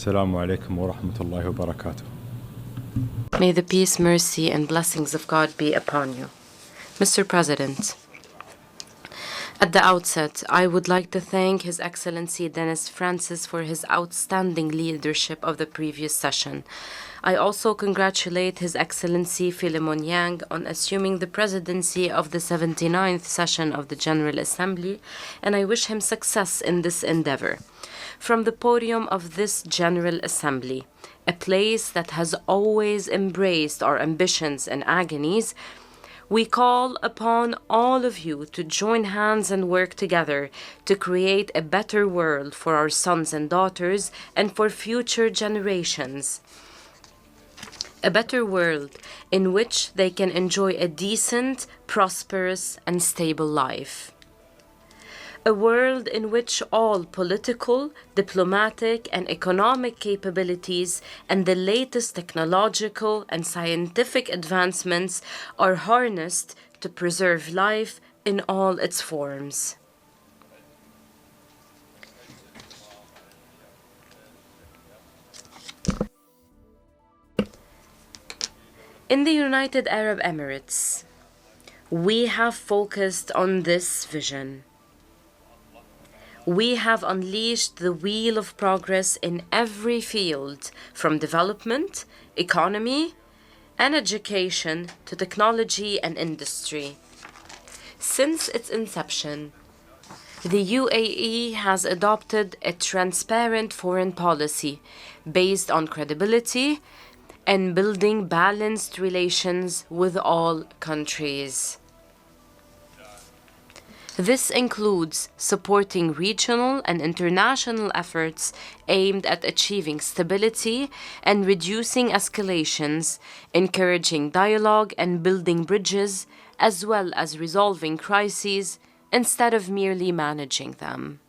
السلام عليكم ورحمة الله وبركاته. May the peace, mercy, and blessings of God be upon you. Mr. President, at the outset, I would like to thank His Excellency Dennis Francis for his outstanding leadership of the previous session. I also congratulate His Excellency Philemon Yang on assuming the presidency of the 79th session of the General Assembly, and I wish him success in this endeavor. From the podium of this General Assembly, a place that has always embraced our ambitions and agonies, we call upon all of you to join hands and work together to create a better world for our sons and daughters and for future generations. A better world in which they can enjoy a decent, prosperous, and stable life. A world in which all political, diplomatic, and economic capabilities and the latest technological and scientific advancements are harnessed to preserve life in all its forms. In the United Arab Emirates, we have focused on this vision. We have unleashed the wheel of progress in every field, from development, economy, and education to technology and industry. Since its inception, the UAE has adopted a transparent foreign policy based on credibility and building balanced relations with all countries. This includes supporting regional and international efforts aimed at achieving stability and reducing escalations, encouraging dialogue and building bridges, as well as resolving crises instead of merely managing them.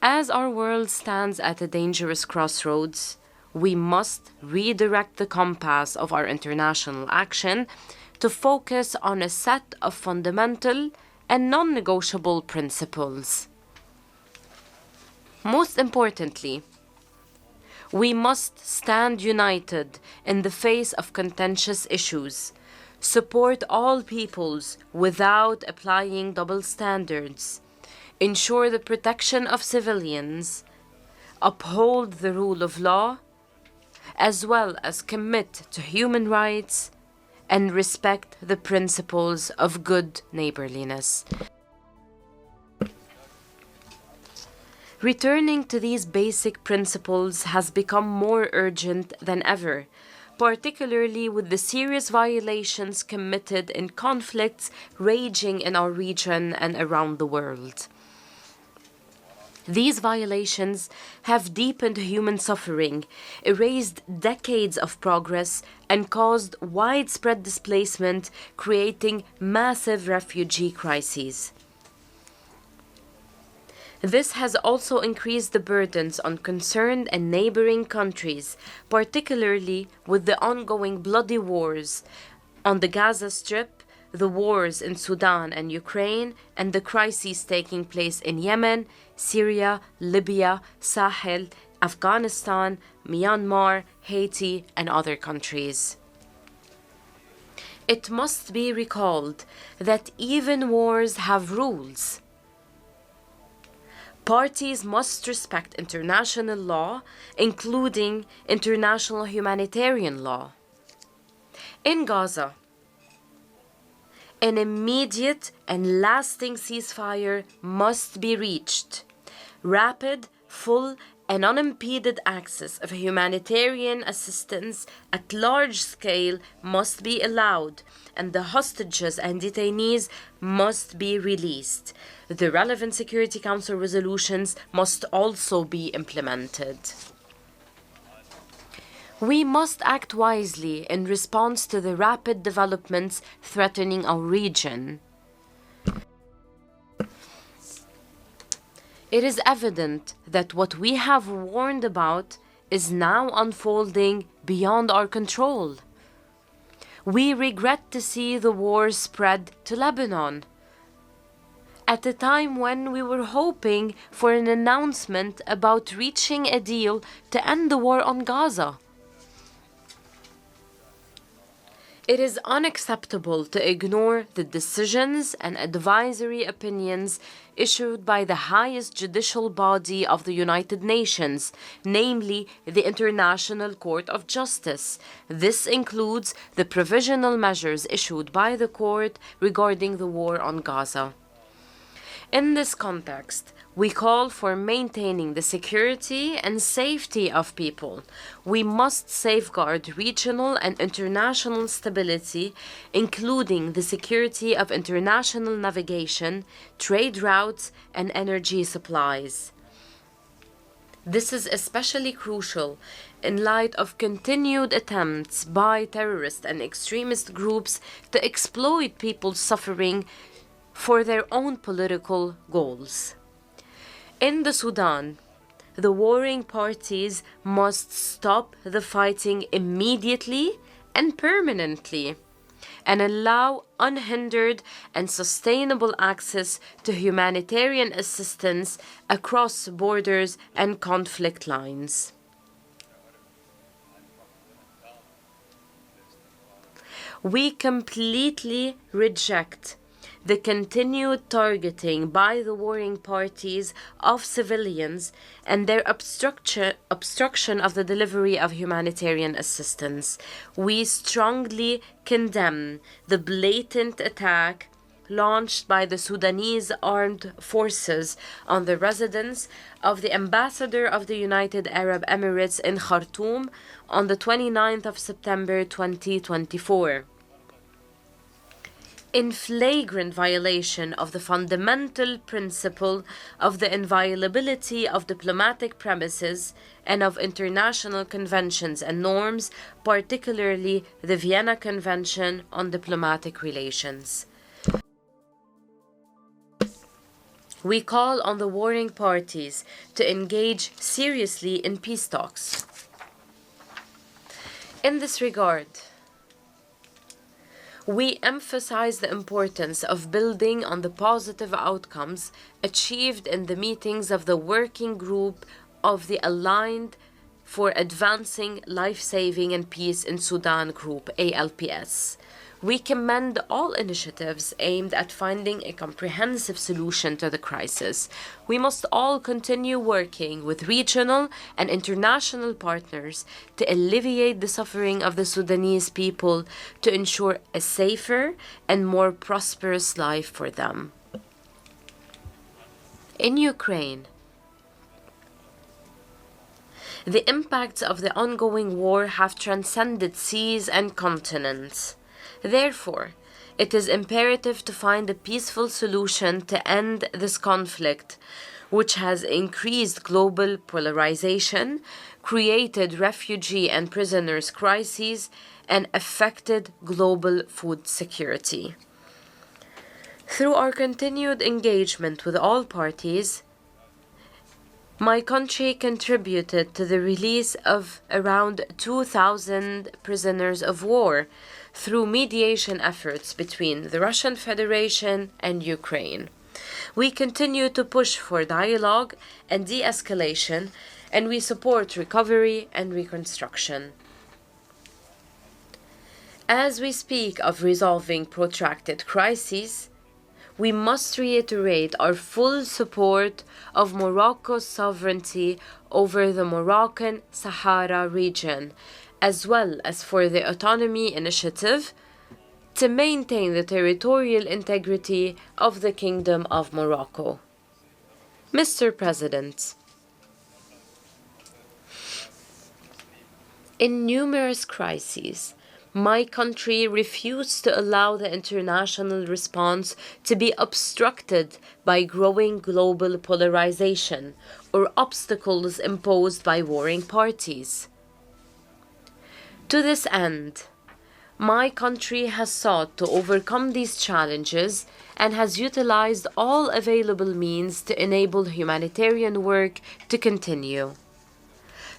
As our world stands at a dangerous crossroads, we must redirect the compass of our international action to focus on a set of fundamental and non-negotiable principles. Most importantly, we must stand united in the face of contentious issues, support all peoples without applying double standards, ensure the protection of civilians, uphold the rule of law, as well as commit to human rights and respect the principles of good neighborliness. Returning to these basic principles has become more urgent than ever, particularly with the serious violations committed in conflicts raging in our region and around the world. These violations have deepened human suffering, erased decades of progress, and caused widespread displacement, creating massive refugee crises. This has also increased the burdens on concerned and neighboring countries, particularly with the ongoing bloody wars on the Gaza Strip, the wars in Sudan and Ukraine, and the crises taking place in Yemen, Syria, Libya, Sahel, Afghanistan, Myanmar, Haiti, and other countries. It must be recalled that even wars have rules. Parties must respect international law, including international humanitarian law. In Gaza, an immediate and lasting ceasefire must be reached. Rapid, full, and unimpeded access of humanitarian assistance at large scale must be allowed, and the hostages and detainees must be released. The relevant Security Council resolutions must also be implemented. We must act wisely in response to the rapid developments threatening our region. It is evident that what we have warned about is now unfolding beyond our control. We regret to see the war spread to Lebanon, at a time when we were hoping for an announcement about reaching a deal to end the war on Gaza. It is unacceptable to ignore the decisions and advisory opinions issued by the highest judicial body of the United Nations, namely the International Court of Justice. This includes the provisional measures issued by the court regarding the war on Gaza. In this context, we call for maintaining the security and safety of people. We must safeguard regional and international stability, including the security of international navigation, trade routes, and energy supplies. This is especially crucial in light of continued attempts by terrorist and extremist groups to exploit people's suffering for their own political goals. In the Sudan, the warring parties must stop the fighting immediately and permanently and allow unhindered and sustainable access to humanitarian assistance across borders and conflict lines. We completely reject the continued targeting by the warring parties of civilians and their obstruction of the delivery of humanitarian assistance. We strongly condemn the blatant attack launched by the Sudanese armed forces on the residence of the ambassador of the United Arab Emirates in Khartoum on the 29th of September 2024. In flagrant violation of the fundamental principle of the inviolability of diplomatic premises and of international conventions and norms, particularly the Vienna Convention on Diplomatic Relations. We call on the warring parties to engage seriously in peace talks. In this regard, we emphasize the importance of building on the positive outcomes achieved in the meetings of the Working Group of the Aligned for Advancing Life-Saving and Peace in Sudan Group, ALPS. We commend all initiatives aimed at finding a comprehensive solution to the crisis. We must all continue working with regional and international partners to alleviate the suffering of the Sudanese people to ensure a safer and more prosperous life for them. In Ukraine, the impacts of the ongoing war have transcended seas and continents. Therefore, it is imperative to find a peaceful solution to end this conflict, which has increased global polarization, created refugee and prisoners crises, and affected global food security. Through our continued engagement with all parties, my country contributed to the release of around 2,000 prisoners of war through mediation efforts between the Russian Federation and Ukraine. We continue to push for dialogue and de-escalation, and we support recovery and reconstruction. As we speak of resolving protracted crises, we must reiterate our full support of Morocco's sovereignty over the Moroccan Sahara region, as well as for the Autonomy Initiative to maintain the territorial integrity of the Kingdom of Morocco. Mr. President, in numerous crises, my country refused to allow the international response to be obstructed by growing global polarization or obstacles imposed by warring parties. To this end, my country has sought to overcome these challenges and has utilized all available means to enable humanitarian work to continue.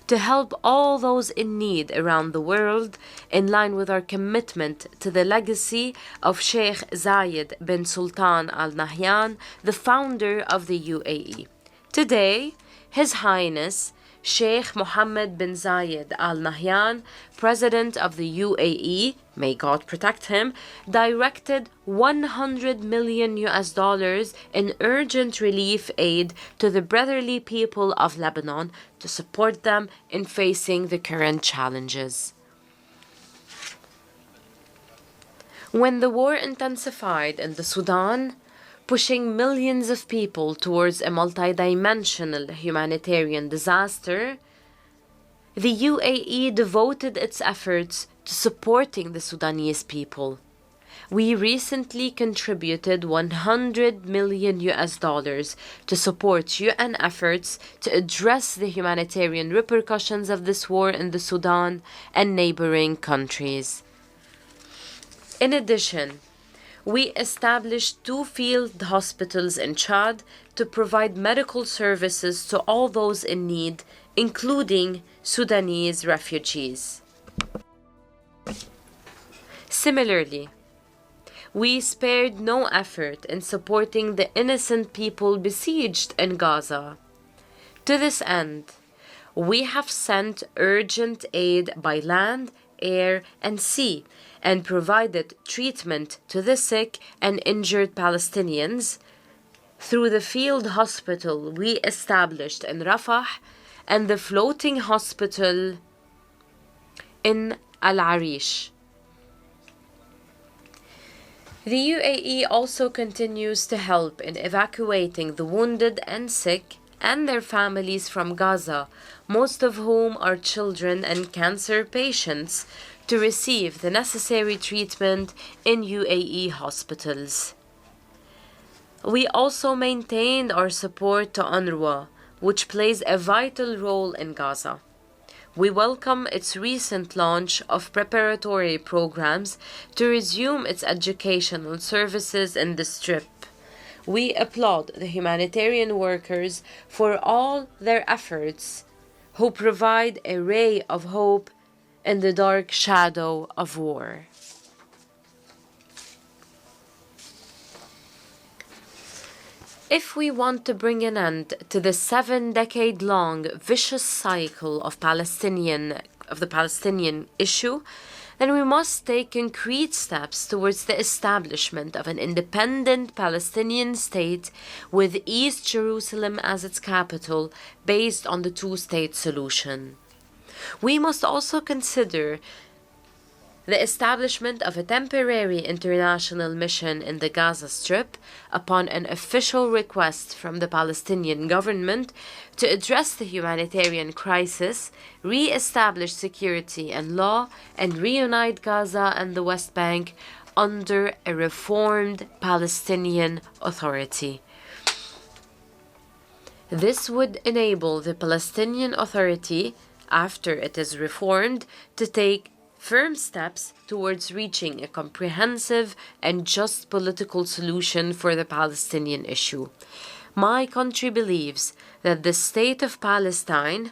to help all those in need around the world, in line with our commitment to the legacy of Sheikh Zayed bin Sultan Al Nahyan, the founder of the UAE. Today, His Highness Sheikh Mohammed bin Zayed Al Nahyan, President of the UAE, may God protect him, directed $100 million in urgent relief aid to the brotherly people of Lebanon to support them in facing the current challenges. When the war intensified in the Sudan, pushing millions of people towards a multidimensional humanitarian disaster, the UAE devoted its efforts to supporting the Sudanese people. We recently contributed $100 million to support UN efforts to address the humanitarian repercussions of this war in the Sudan and neighboring countries. In addition, we established 2 field hospitals in Chad to provide medical services to all those in need, including Sudanese refugees. Similarly, we spared no effort in supporting the innocent people besieged in Gaza. To this end, we have sent urgent aid by land, air, and sea, and provided treatment to the sick and injured Palestinians through the field hospital we established in Rafah and the floating hospital in Al Arish. The UAE also continues to help in evacuating the wounded and sick and their families from Gaza, most of whom are children and cancer patients, to receive the necessary treatment in UAE hospitals. We also maintained our support to UNRWA, which plays a vital role in Gaza. We welcome its recent launch of preparatory programs to resume its educational services in the Strip. We applaud the humanitarian workers for all their efforts, who provide a ray of hope in the dark shadow of war. If we want to bring an end to the 7-decade-long vicious cycle of the Palestinian issue, then we must take concrete steps towards the establishment of an independent Palestinian state with East Jerusalem as its capital, based on the 2-state solution. We must also consider the establishment of a temporary international mission in the Gaza Strip upon an official request from the Palestinian government to address the humanitarian crisis, re-establish security and law, and reunite Gaza and the West Bank under a reformed Palestinian Authority. This would enable the Palestinian Authority, after it is reformed, to take firm steps towards reaching a comprehensive and just political solution for the Palestinian issue. My country believes that the state of Palestine,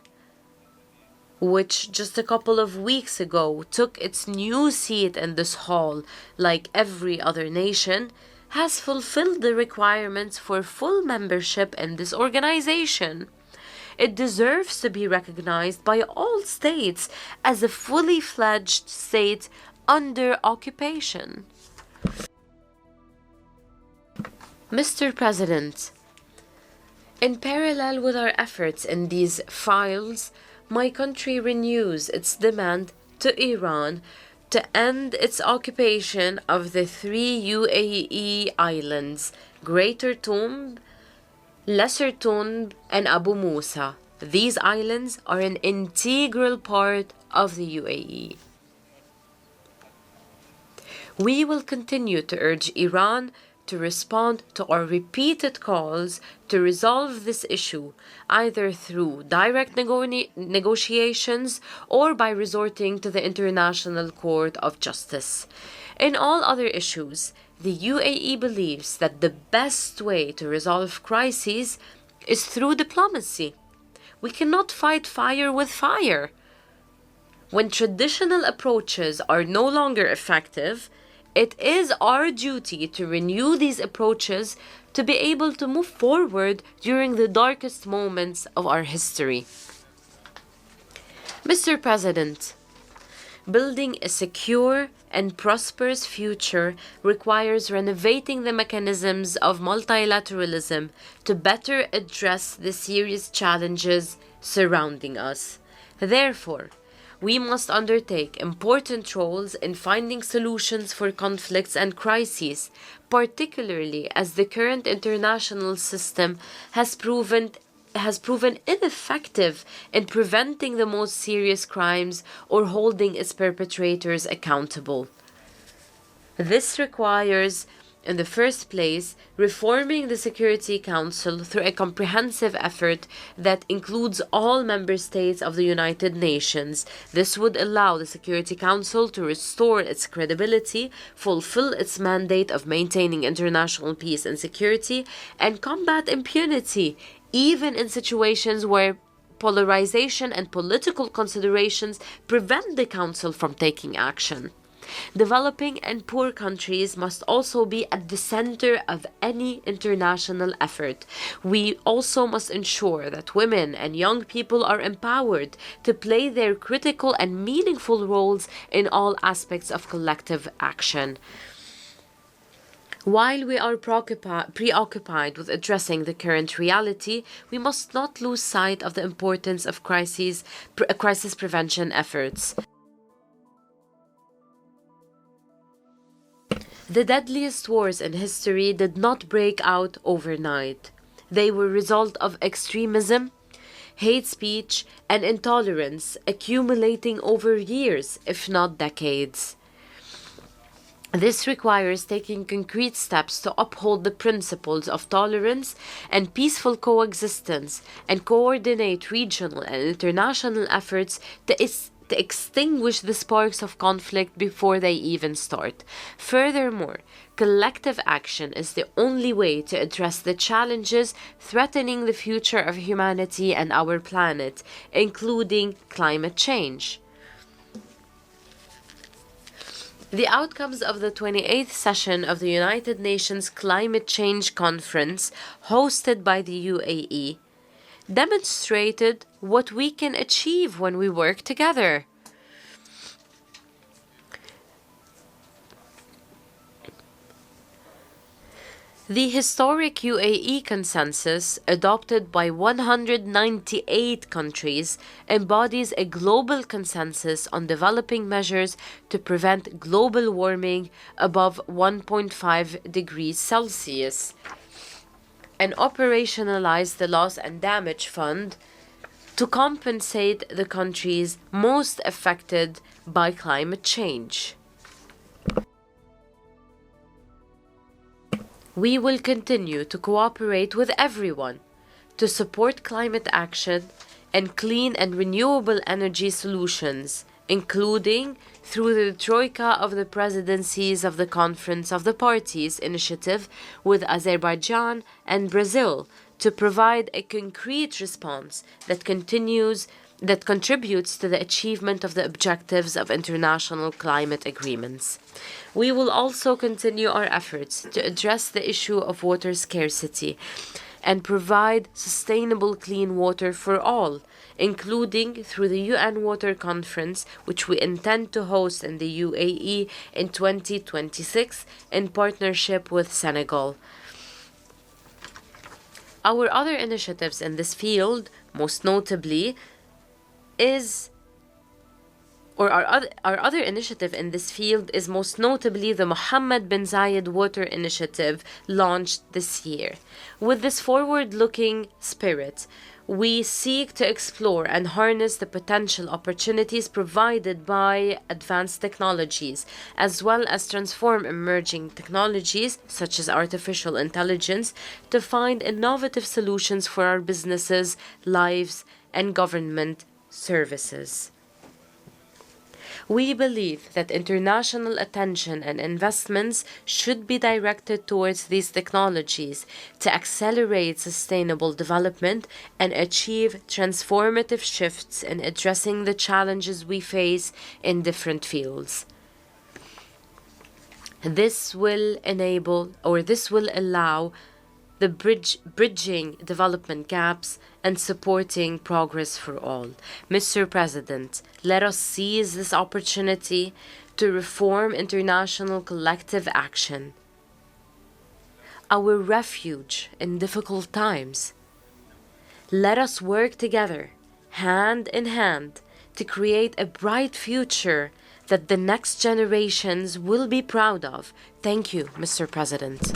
which just a couple of weeks ago took its new seat in this hall like every other nation, has fulfilled the requirements for full membership in this organization. It deserves to be recognized by all states as a fully fledged state under occupation. Mr. President, in parallel with our efforts in these files, my country renews its demand to Iran to end its occupation of the 3 UAE islands, Greater Toomb, Lesser Toomb, and Abu Musa. These islands are an integral part of the UAE. We will continue to urge Iran to respond to our repeated calls to resolve this issue, either through direct negotiations or by resorting to the International Court of Justice. In all other issues, the UAE believes that the best way to resolve crises is through diplomacy. We cannot fight fire with fire. When traditional approaches are no longer effective, it is our duty to renew these approaches to be able to move forward during the darkest moments of our history. Mr. President, building a secure and prosperous future requires renovating the mechanisms of multilateralism to better address the serious challenges surrounding us. Therefore, we must undertake important roles in finding solutions for conflicts and crises, particularly as the current international system has proven ineffective in preventing the most serious crimes or holding its perpetrators accountable. This requires, in the first place, reforming the Security Council through a comprehensive effort that includes all member states of the United Nations. This would allow the Security Council to restore its credibility, fulfill its mandate of maintaining international peace and security, and combat impunity, even in situations where polarization and political considerations prevent the Council from taking action. Developing and poor countries must also be at the center of any international effort. We also must ensure that women and young people are empowered to play their critical and meaningful roles in all aspects of collective action. While we are preoccupied with addressing the current reality, we must not lose sight of the importance of crisis prevention efforts. The deadliest wars in history did not break out overnight. They were a result of extremism, hate speech, and intolerance accumulating over years, if not decades. This requires taking concrete steps to uphold the principles of tolerance and peaceful coexistence and coordinate regional and international efforts to extinguish the sparks of conflict before they even start. Furthermore, collective action is the only way to address the challenges threatening the future of humanity and our planet, including climate change. The outcomes of the 28th session of the United Nations Climate Change Conference, hosted by the UAE, demonstrated what we can achieve when we work together. The historic UAE consensus, adopted by 198 countries, embodies a global consensus on developing measures to prevent global warming above 1.5 degrees Celsius, and operationalize the Loss and Damage Fund to compensate the countries most affected by climate change. We will continue to cooperate with everyone to support climate action and clean and renewable energy solutions, including through the Troika of the Presidencies of the Conference of the Parties initiative with Azerbaijan and Brazil to provide a concrete response that contributes to the achievement of the objectives of international climate agreements. We will also continue our efforts to address the issue of water scarcity and provide sustainable clean water for all, including through the UN Water Conference, which we intend to host in the UAE in 2026 in partnership with Senegal. Our other initiatives in this field, most notably, our other initiative in this field is most notably the Mohammed bin Zayed Water Initiative launched this year. With this forward-looking spirit, we seek to explore and harness the potential opportunities provided by advanced technologies, as well as transform emerging technologies, such as artificial intelligence, to find innovative solutions for our businesses, lives, and government services. We believe that international attention and investments should be directed towards these technologies to accelerate sustainable development and achieve transformative shifts in addressing the challenges we face in different fields. This will allow the bridging development gaps and supporting progress for all. Mr. President, let us seize this opportunity to reform international collective action, our refuge in difficult times. Let us work together, hand in hand, to create a bright future that the next generations will be proud of. Thank you, Mr. President.